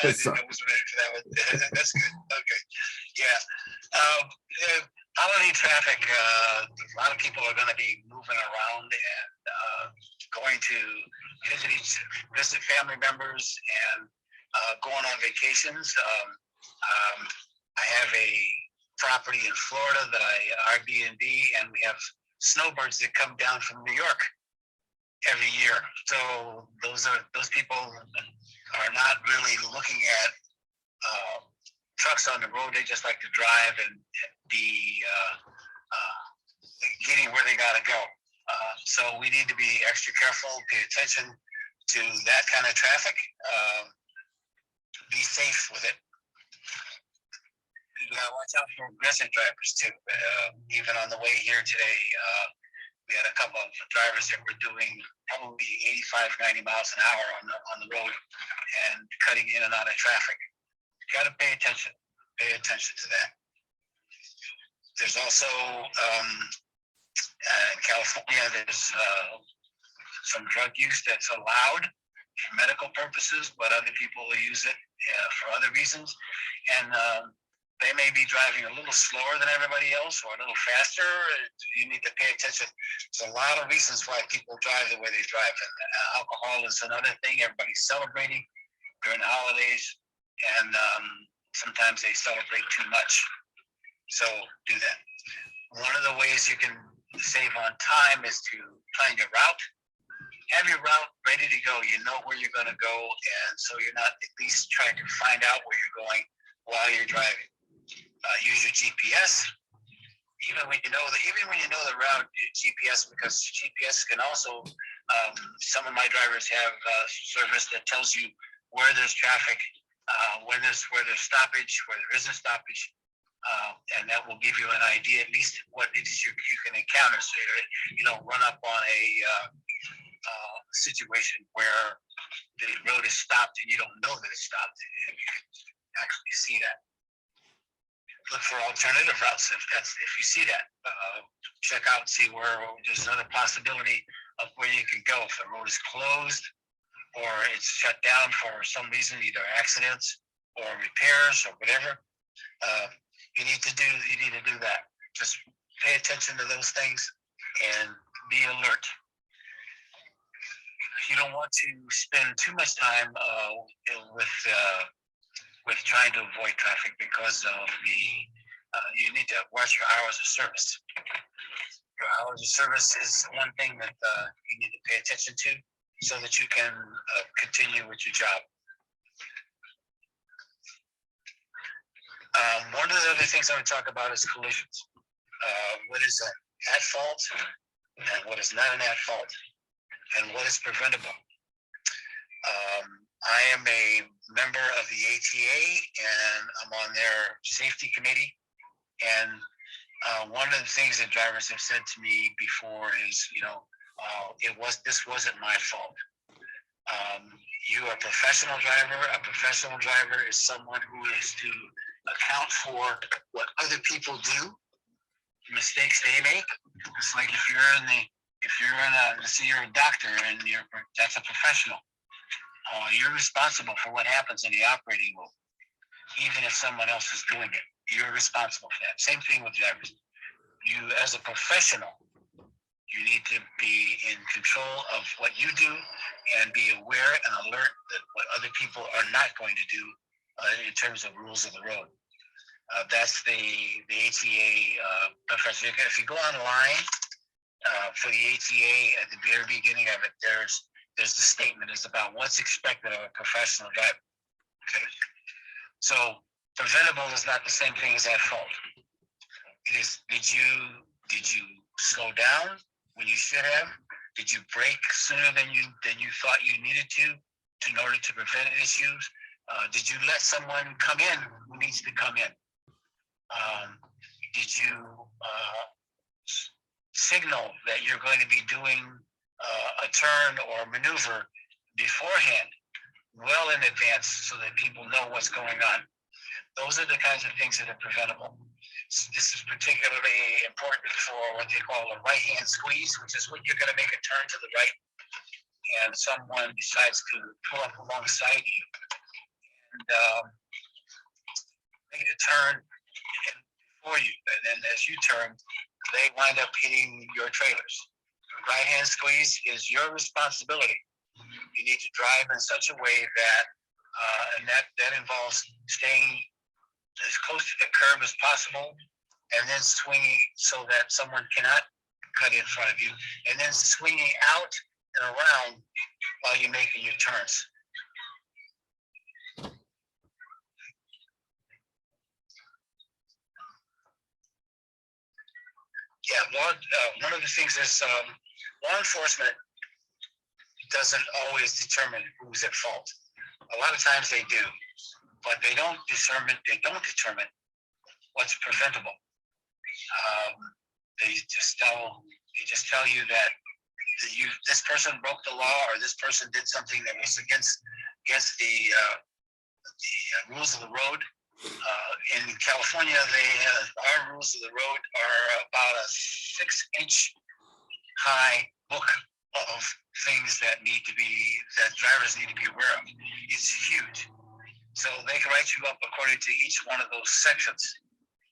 I wasn't ready for that one. That's good. Okay. Yeah. Holiday traffic. A lot of people are going to be moving around and going to visit family members and going on vacations. I have a property in Florida that I Airbnb, and we have snowbirds that come down from New York every year. So those people are not really looking at trucks on the road. They just like to drive and be getting where they gotta go. So we need to be extra careful, pay attention to that kind of traffic. Be safe with it. You gotta watch out for aggressive drivers too. Even on the way here today, we had a couple of drivers that were doing probably 85, 90 miles an hour on the road and cutting in and out of traffic. You got to pay attention to that. There's also in California, there's some drug use that's allowed for medical purposes, but other people will use it for other reasons. And they may be driving a little slower than everybody else or a little faster. You need to pay attention. There's a lot of reasons why people drive the way they drive. And alcohol is another thing. Everybody's celebrating during the holidays, and sometimes they celebrate too much. So do that. One of the ways you can save on time is to plan your route. Have your route ready to go. You know where you're going to go, and so you're not at least trying to find out where you're going while you're driving. Use your GPS, even when you know the route. GPS, because GPS can also. Some of my drivers have service that tells you where there's traffic, where there's stoppage, where there isn't stoppage, and that will give you an idea at least what it is you can encounter. So you don't run up on a situation where the road is stopped and you don't know that it's stopped. You can actually see that. Look for alternative routes if you see that. Check out and see where there's another possibility of where you can go. If the road is closed or it's shut down for some reason, either accidents or repairs or whatever, you need to do that. Just pay attention to those things and be alert. You don't want to spend too much time with trying to avoid traffic because of you need to watch your hours of service. Your hours of service is one thing that you need to pay attention to so that you can continue with your job. One of the other things I'm going to talk about is collisions. What is at fault and what is not an at fault, and what is preventable. I am a member of the ATA, and I'm on their safety committee. And one of the things that drivers have said to me before is, this wasn't my fault. You are a professional driver. A professional driver is someone who is to account for what other people do, mistakes they make. It's like if you're a doctor and that's a professional. You're responsible for what happens in the operating room, even if someone else is doing it. You're responsible for that. Same thing with drivers. You, as a professional, you need to be in control of what you do and be aware and alert that what other people are not going to do in terms of rules of the road. That's the ATA profession. If you go online for the ATA at the very beginning of it, there's the statement is about what's expected of a professional driver. Okay, so preventable is not the same thing as at fault. It is. Did you slow down when you should have? Did you brake sooner than you thought you needed to in order to prevent issues? Did you let someone come in who needs to come in? Did you signal that you're going to be doing a turn or maneuver beforehand, well in advance, so that people know what's going on? Those are the kinds of things that are preventable. This is particularly important for what they call a right-hand squeeze, which is when you're going to make a turn to the right, and someone decides to pull up alongside you. make a turn before you, and then as you turn, they wind up hitting your trailers. Right hand squeeze is your responsibility. You need to drive in such a way that, and that involves staying as close to the curb as possible, and then swinging so that someone cannot cut in front of you, and then swinging out and around while you're making your turns. Yeah, one of the things is law enforcement doesn't always determine who's at fault. A lot of times they do, but they don't determine what's preventable. They just tell you that this person broke the law, or this person did something that was against the rules of the road. In California, our rules of the road are about a 6-inch high book of things that drivers need to be aware of. It's huge. So they can write you up according to each one of those sections.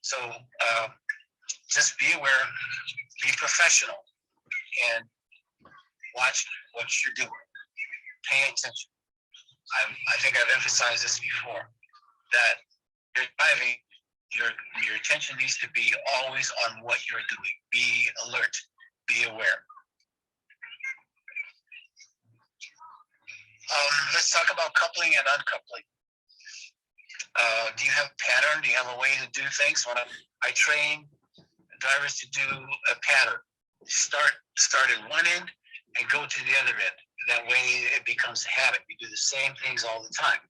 So just be aware, be professional, and watch what you're doing. Pay attention. I think I've emphasized this before, that you're driving, your attention needs to be always on what you're doing. Be alert, be aware. Let's talk about coupling and uncoupling. Do you have a pattern? Do you have a way to do things? When I train drivers to do a pattern, start at one end and go to the other end. That way it becomes a habit. You do the same things all the time.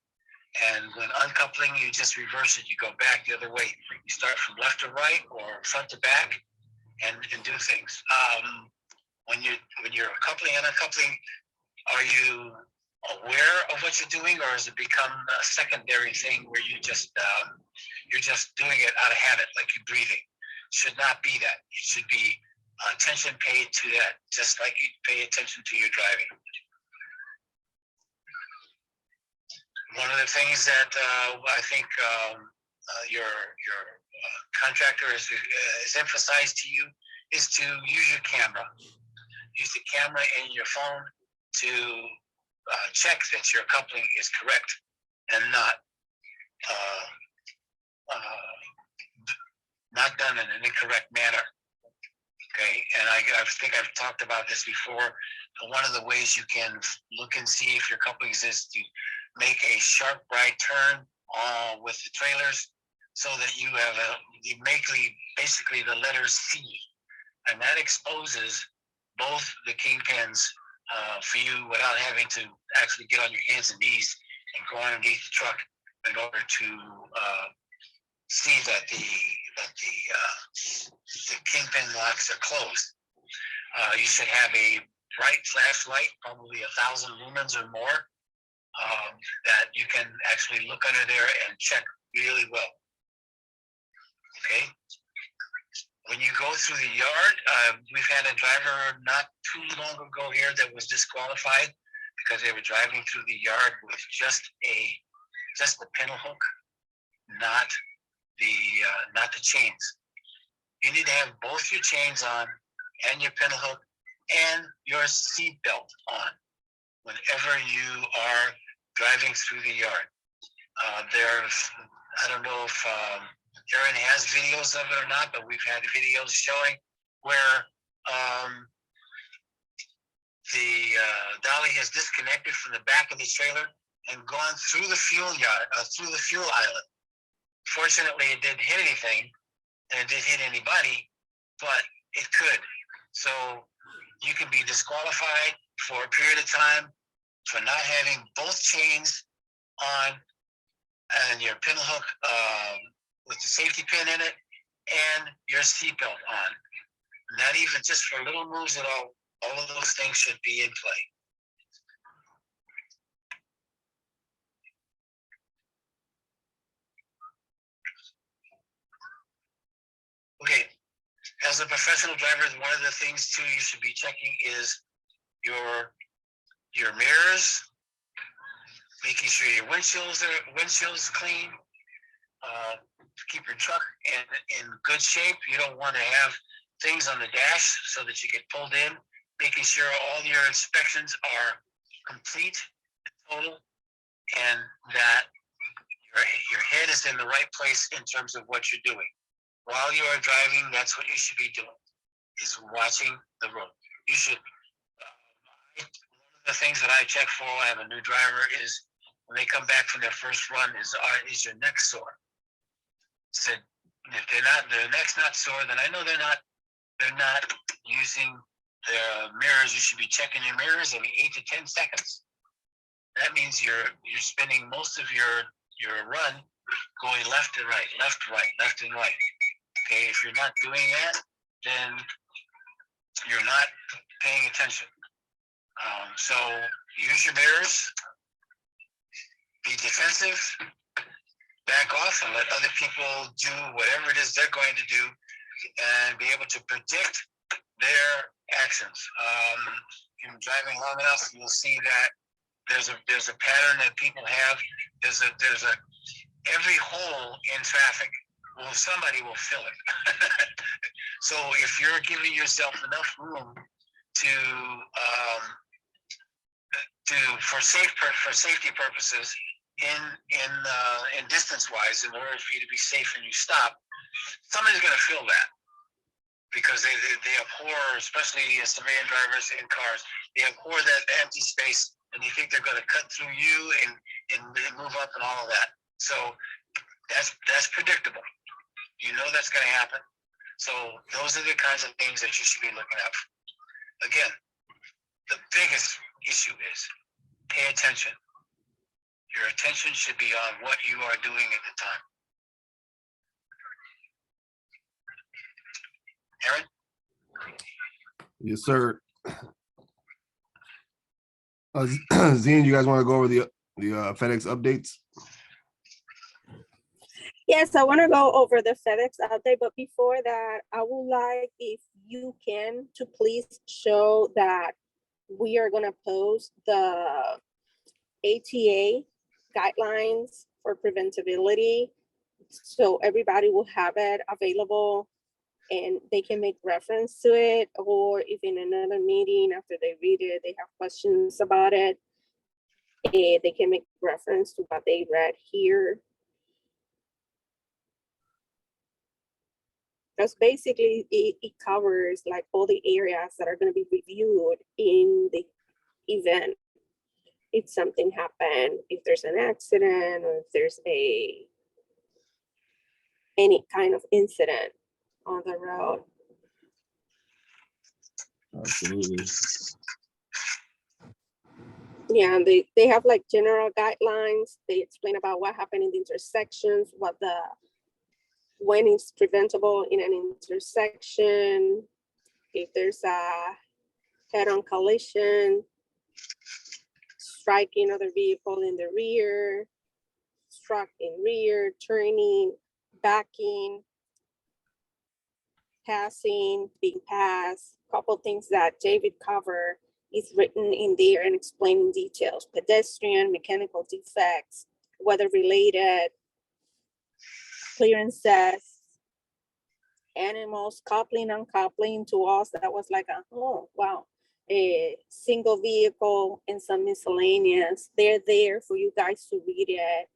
And when uncoupling, you just reverse it. You go back the other way. You start from left to right or front to back and do things. When you're coupling and uncoupling, are you aware of what you're doing, or has it become a secondary thing where you're just doing it out of habit, like you're breathing? Should not be that. It should be attention paid to that, just like you pay attention to your driving. One of the things that I think your contractor has emphasized to you is to use your camera. Use the camera in your phone to check that your coupling is correct and not done in an incorrect manner. Okay, and I think I've talked about this before. One of the ways you can look and see if your coupling is to make a sharp right turn with the trailers, so that you have basically the letter C, and that exposes both the kingpins for you without having to actually get on your hands and knees and go underneath the truck in order to see that the kingpin locks are closed. You should have a bright flashlight, probably 1,000 lumens or more, that you can actually look under there and check really well. Okay. When you go through the yard, we've had a driver not too long ago here that was disqualified because they were driving through the yard with just the pintle hook, not the chains. You need to have both your chains on and your pintle hook and your seat belt on whenever you are driving through the yard. I don't know if Aaron has videos of it or not, but we've had videos showing where the dolly has disconnected from the back of the trailer and gone through the fuel island. Fortunately, it didn't hit anything, and it didn't hit anybody, but it could. So you can be disqualified for a period of time for not having both chains on and your pintle hook with the safety pin in it and your seatbelt on. Not even just for little moves at all. All of those things should be in play. Okay, as a professional driver, one of the things too you should be checking is your mirrors, making sure your windshields clean, keep your truck in good shape. You don't want to have things on the dash so that you get pulled in, making sure all your inspections are complete and total, and that your head is in the right place in terms of what you're doing. While you are driving, that's what you should be doing, is watching the road. You should, one of the things that I check for, I have a new driver, is when they come back from their first run, is your neck sore? Said, if their neck's not sore, then I know they're not using their mirrors. You should be checking your mirrors every 8 to 10 seconds. That means you're spending most of your run going left and right, left, right, left and right. Okay, if you're not doing that, then you're not paying attention. So use your mirrors, be defensive, back off and let other people do whatever it is they're going to do, and be able to predict their actions. If you're driving long enough, you'll see that there's a pattern that people have. There's a every hole in traffic, well, somebody will fill it. So if you're giving yourself enough room for safety purposes, in distance wise, in order for you to be safe and you stop, somebody's going to fill that, because they abhor, especially civilian drivers in cars, they abhor that empty space, and they think they're going to cut through you and move up and all of that. So that's predictable. You know that's going to happen. So those are the kinds of things that you should be looking at. Again, the biggest issue is pay attention. Your attention should be on what you are doing at the time. Aaron? Yes, sir. Zine, you guys want to go over the FedEx updates? Yes, I want to go over the FedEx update, but before that, I would like, if you can, to please show that we are going to post the ATA guidelines for preventability, so everybody will have it available and they can make reference to it, or if in another meeting after they read it, they have questions about it, they can make reference to what they read here. Because basically it covers like all the areas that are going to be reviewed in the event. If something happened, if there's an accident, or if there's any kind of incident on the road. Absolutely. Yeah, and they have like general guidelines. They explain about what happened in the intersections, when it's preventable in an intersection, if there's a head-on collision, striking other vehicle in the rear, struck in rear, turning, backing, passing, being passed. Couple things that David covered is written in there and explaining details: pedestrian, mechanical defects, weather related, clearances, animals, coupling, uncoupling. To us, that was like oh wow. A single vehicle and some miscellaneous. They're there for you guys to read it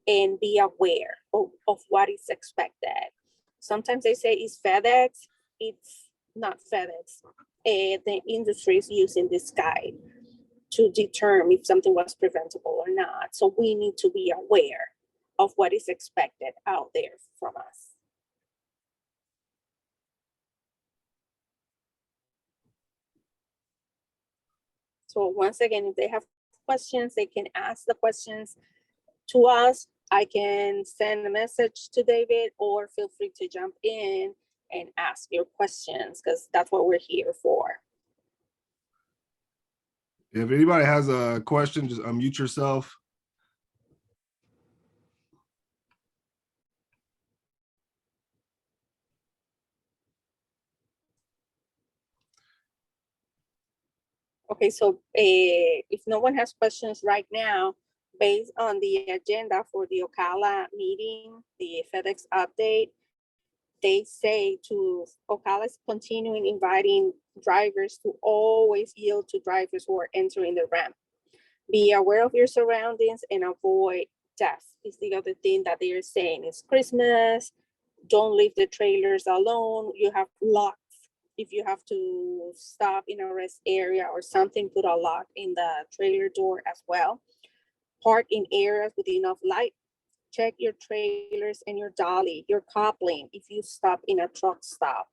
and be aware of what is expected. Sometimes they say it's FedEx, it's not FedEx. The industry is using this guide to determine if something was preventable or not. So we need to be aware of what is expected out there from us. So once again, if they have questions, they can ask the questions to us. I can send a message to David, or feel free to jump in and ask your questions, because that's what we're here for. If anybody has a question, just unmute yourself. Okay, so if no one has questions right now, Based on the agenda for the Ocala meeting, the FedEx update, they say to Ocala is continuing inviting drivers to always yield to drivers who are entering the ramp. Be aware of your surroundings and avoid death. Is the other thing that they are saying. It's Christmas. Don't leave the trailers alone. You have locks. If you have to stop in a rest area or something, put a lock in the trailer door as well. Park in areas with enough light. Check your trailers and your dolly, your coupling if you stop in a truck stop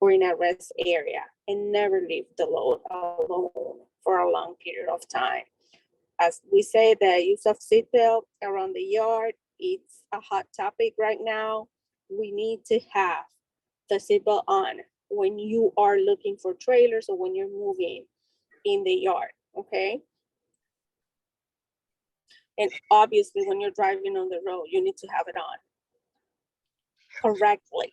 or in a rest area, and never leave the load alone for a long period of time. As we say, the use of seatbelt around the yard, it's a hot topic right now. We need to have the seatbelt on when you are looking for trailers or when you're moving in the yard, okay? And obviously when you're driving on the road, you need to have it on correctly.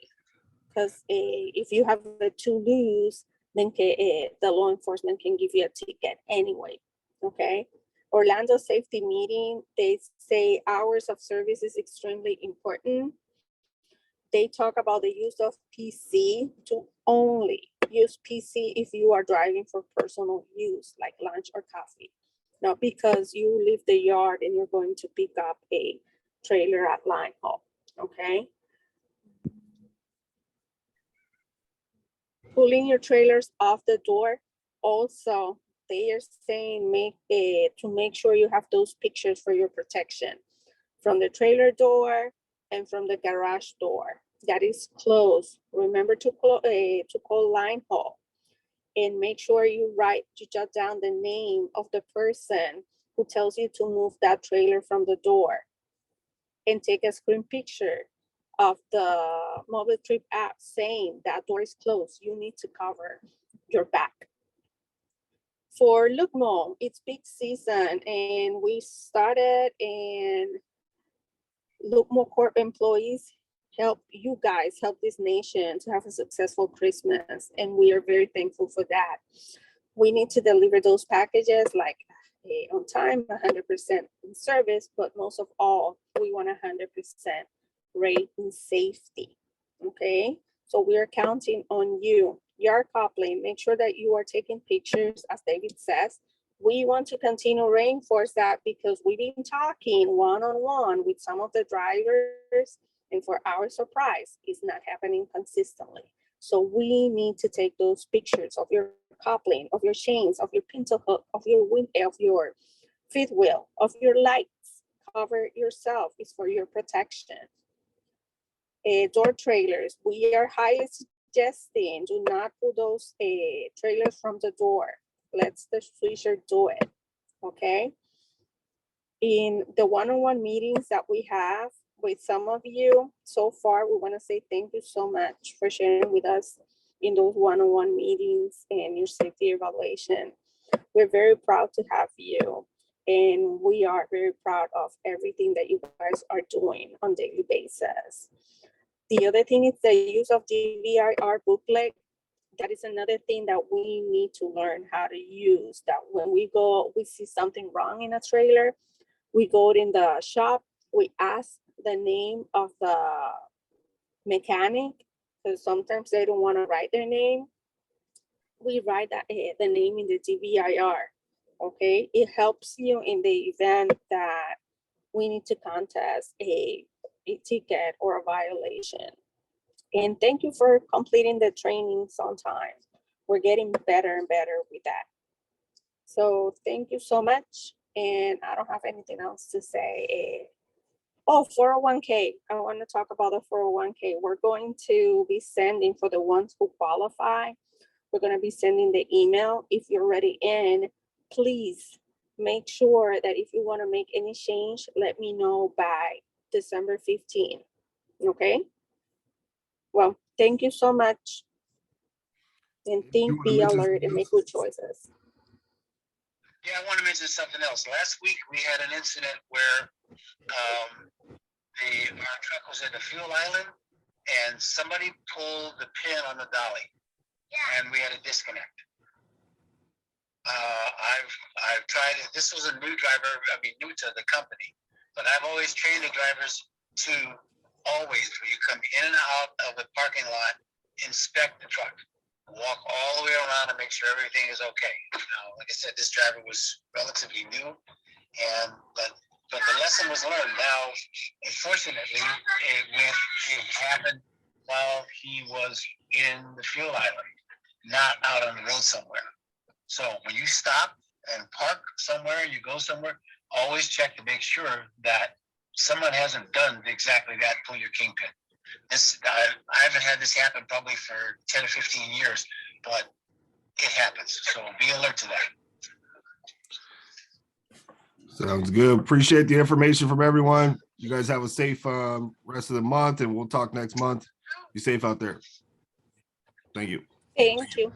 Because if you have it too loose, then the law enforcement can give you a ticket anyway, okay? Orlando safety meeting, they say hours of service is extremely important. They talk about the use of PC to only use PC if you are driving for personal use, like lunch or coffee. Not because you leave the yard and you're going to pick up a trailer at line haul, okay? Pulling your trailers off the door. Also, they are saying to make sure you have those pictures for your protection from the trailer door and from the garage door that is closed. Remember to call line haul, and make sure you jot down the name of the person who tells you to move that trailer from the door, and take a screen picture of the mobile trip app saying that door is closed. You need to cover your back. For Lugmo, it's peak season and we started, and Lugmo Corp employees help this nation to have a successful Christmas, and we are very thankful for that. We need to deliver those packages like on time, 100% in service, but most of all, we want 100% rate in safety, okay? So we are counting on you. Yard coupling, make sure that you are taking pictures, as David says. We want to continue reinforce that because we've been talking one-on-one with some of the drivers, and for our surprise, it's not happening consistently. So we need to take those pictures of your coupling, of your chains, of your pintle hook, of your fifth wheel, of your lights. Cover yourself. It's for your protection. Door trailers, we are highly suggesting do not put those trailers from the door. Let the switcher do it, okay? In the one-on-one meetings that we have with some of you so far, we want to say thank you so much for sharing with us in those one-on-one meetings and your safety evaluation. We're very proud to have you, and we are very proud of everything that you guys are doing on a daily basis. The other thing is the use of DVIR booklet. That is another thing that we need to learn how to use. That when we see something wrong in a trailer, we go in the shop, we ask the name of the mechanic, because sometimes they don't want to write their name. We write the name in the DVIR, okay? It helps you in the event that we need to contest a ticket or a violation. And thank you for completing the trainings on time. We're getting better and better with that. So thank you so much. And I don't have anything else to say. Oh, 401k. I want to talk about the 401k. We're going to be sending, for the ones who qualify, we're going to be sending the email. If you're already in, please make sure that if you want to make any change, let me know by December 15th. Okay? Well, thank you so much. And think, be alert, and make good choices. Yeah, I want to mention something else. Last week we had an incident where our truck was at the fuel island and somebody pulled the pin on the dolly. Yeah. And we had a disconnect. I've tried it. This was a new driver, new to the company, but I've always trained the drivers to always, when you come in and out of the parking lot, inspect the truck. Walk all the way around and make sure everything is okay. Now, like I said, this driver was relatively new, but the lesson was learned. Now, unfortunately, it happened while he was in the fuel island, not out on the road somewhere. So when you stop and park somewhere, you go somewhere, always check to make sure that someone hasn't done exactly that, pull your kingpin. I haven't had this happen probably for 10 or 15 years, but it happens. So be alert to that. Sounds good. Appreciate the information from everyone. You guys have a safe rest of the month, and we'll talk next month. Be safe out there. Thank you. Thank you.